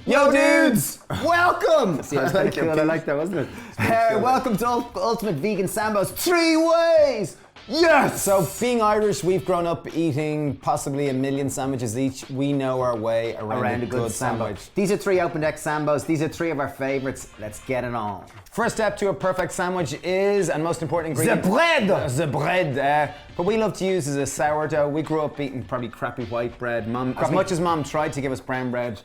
Yo dudes! Welcome! See, that's kind of cool. I like that, wasn't it? Welcome to Ultimate Vegan Sambos 3 ways! Yes! So being Irish, we've grown up eating possibly 1 million sandwiches each. We know our way around a good sandwich. These are 3 open deck sambos. These are 3 of our favorites. Let's get it on. First step to a perfect sandwich is, and most important ingredient, the bread! The bread. What we love to use is a sourdough. We grew up eating probably crappy white bread. As much as Mom tried to give us brown bread,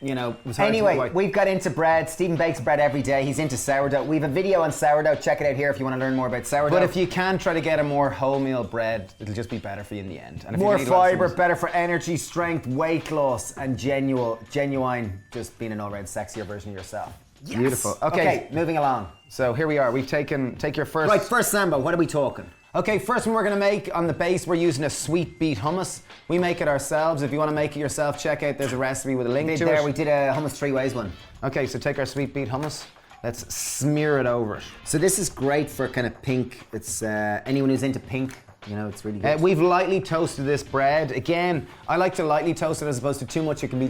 you know, it was hard to Anyway, we've got into bread. Stephen bakes bread every day. He's into sourdough. We have a video on sourdough. Check it out here if you want to learn more about sourdough. But if you can try to get a more wholemeal bread, it'll just be better for you in the end. And if more you need fibre, better for energy, strength, weight loss, and genuine, just being an all-round sexier version of yourself. Yes. Beautiful. Okay, moving along. So here we are. We've take your first. Right, first sambo. What are we talking? Okay, first one we're gonna make on the base, we're using a sweet beet hummus. We make it ourselves. If you wanna make it yourself, check out, there's a recipe with a link to it. We did a hummus 3 ways one. Okay, so take our sweet beet hummus. Let's smear it over it. So this is great for kind of pink. It's anyone who's into pink, you know, it's really good. We've lightly toasted this bread. Again, I like to lightly toast it as opposed to too much. It can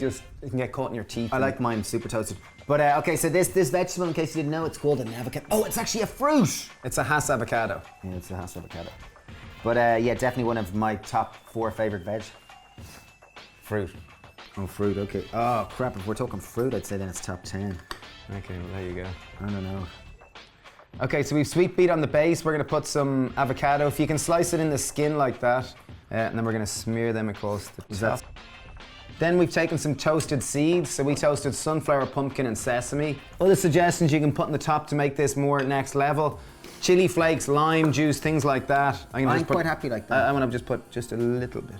get caught in your teeth. I like mine super toasted. But okay, so this vegetable, in case you didn't know, it's called an avocado. Oh, it's actually a fruit. It's a Hass avocado. Yeah, it's a Hass avocado. But yeah, definitely one of my top 4 favorite veg. Fruit. Oh, fruit, okay. Oh, crap, if we're talking fruit, I'd say then it's top 10. Okay, well, there you go. I don't know. Okay, so we've sweet beet on the base. We're gonna put some avocado. If you can slice it in the skin like that, and then we're gonna smear them across the top. Then we've taken some toasted seeds. So we toasted sunflower, pumpkin, and sesame. Other suggestions you can put on the top to make this more next level. Chili flakes, lime juice, things like that. I'm quite happy like that. I'm gonna just put just a little bit.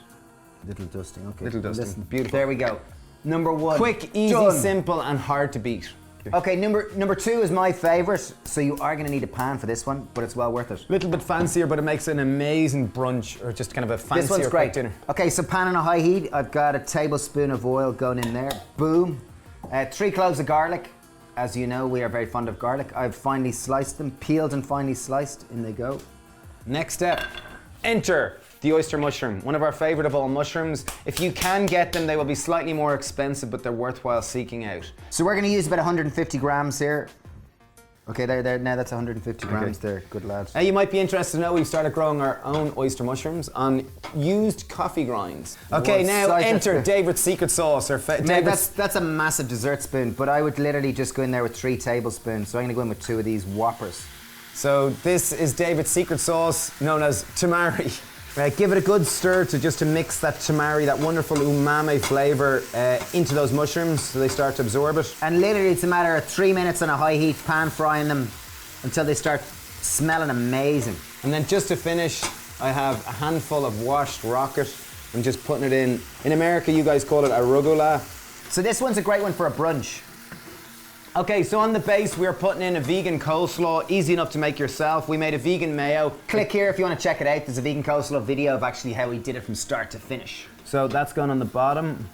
Little dusting, okay. Little dusting, Listen, beautiful. There we go. Number 1. Quick, easy, simple, and hard to beat. Okay, number 2 is my favorite. So you are gonna need a pan for this one, but it's well worth it. A little bit fancier, but it makes an amazing brunch or just kind of a fancier This one's great. dinner. Okay, so pan on a high heat. I've got a tablespoon of oil going in there. Boom. 3 cloves of garlic. As you know, we are very fond of garlic. I've finely sliced them, peeled and finely sliced. In they go. Next step, enter the oyster mushroom, one of our favorite of all mushrooms. If you can get them, they will be slightly more expensive, but they're worthwhile seeking out. So we're gonna use about 150 grams here. Okay, there, now that's 150 grams there, good lads. Now you might be interested to know we've started growing our own oyster mushrooms on used coffee grinds. Okay, now enter David's secret sauce. That's a massive dessert spoon, but I would literally just go in there with 3 tablespoons. So I'm gonna go in with 2 of these Whoppers. So this is David's secret sauce, known as tamari. Give it a good stir to mix that tamari, that wonderful umami flavor into those mushrooms so they start to absorb it. And literally it's a matter of 3 minutes on a high heat, pan frying them until they start smelling amazing. And then just to finish, I have a handful of washed rocket. I'm just putting it in. In America, you guys call it arugula. So this one's a great one for a brunch. Okay, so on the base, we're putting in a vegan coleslaw, easy enough to make yourself. We made a vegan mayo. Click here if you want to check it out. There's a vegan coleslaw video of actually how we did it from start to finish. So that's gone on the bottom.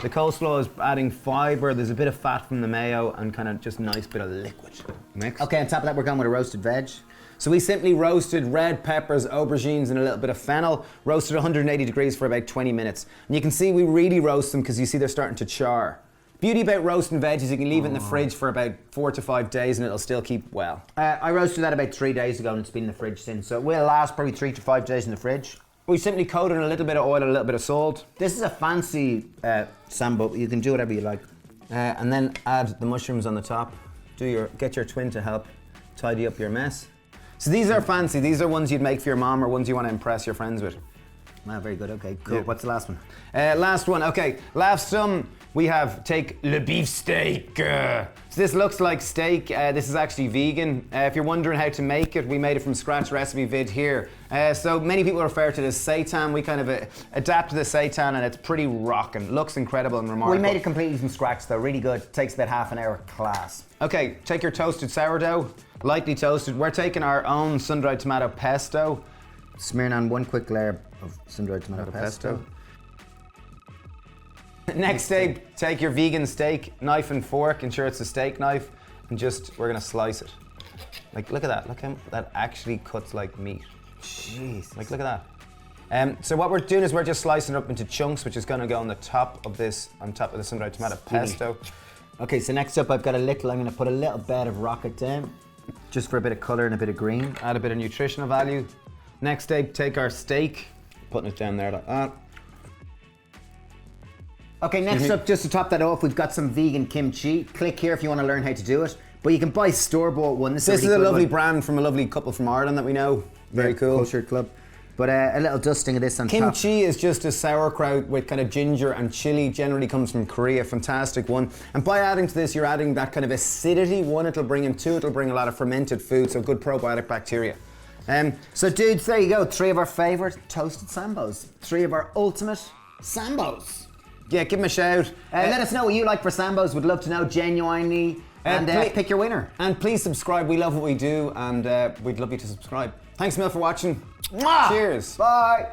The coleslaw is adding fiber. There's a bit of fat from the mayo and kind of just nice bit of liquid mix. Okay, on top of that, we're going with a roasted veg. So we simply roasted red peppers, aubergines, and a little bit of fennel. Roasted 180 degrees for about 20 minutes. And you can see we really roast them because you see they're starting to char. Beauty about roasting veggies, you can leave it in the fridge for about 4 to 5 days and it'll still keep well. I roasted that about 3 days ago and it's been in the fridge since, so it will last probably 3 to 5 days in the fridge. We simply coat it in a little bit of oil and a little bit of salt. This is a fancy sambo, you can do whatever you like. And then add the mushrooms on the top. Get your twin to help tidy up your mess. So these are fancy, these are ones you'd make for your mom or ones you want to impress your friends with. Ah, very good, okay, cool. Yeah. What's the last one? Last one, okay. Last we have take le beef steak. So this looks like steak. This is actually vegan. If you're wondering how to make it, we made it from scratch recipe vid here. So many people refer to it as seitan. We kind of adapted the seitan and it's pretty rockin'. Looks incredible and remarkable. We made it completely from scratch though, really good. Takes about half an hour class. Okay, take your toasted sourdough, lightly toasted. We're taking our own sun-dried tomato pesto. Smearing on 1 quick layer of sun-dried tomato pesto. Next step, take your vegan steak, knife and fork, ensure it's a steak knife, and we're gonna slice it. Like, look at that, look how that actually cuts like meat. Jeez. Like, look at that. So what we're doing is we're just slicing it up into chunks, which is going to go on top of the sun-dried tomato pesto. Okay, so next up I'm going to put a little bit of rocket down, just for a bit of colour and a bit of green. Add a bit of nutritional value. Next, take our steak, putting it down there like that. Okay, next up, just to top that off, we've got some vegan kimchi. Click here if you want to learn how to do it. But you can buy store-bought one. This is a lovely brand from a lovely couple from Ireland that we know. Very cool. Culture Club. But a little dusting of this on top. Kimchi is just a sauerkraut with kind of ginger and chili. Generally comes from Korea. Fantastic one. And by adding to this, you're adding that kind of acidity. One, it'll bring in. Two, it'll bring a lot of fermented food, so good probiotic bacteria. So dudes, there you go. 3 of our favourite toasted sambos. 3 of our ultimate sambos. Yeah, give them a shout. Let us know what you like for sambos. We'd love to know genuinely. And pick your winner. And please subscribe. We love what we do, and we'd love you to subscribe. Thanks, Mil, for watching. Mwah! Cheers. Bye.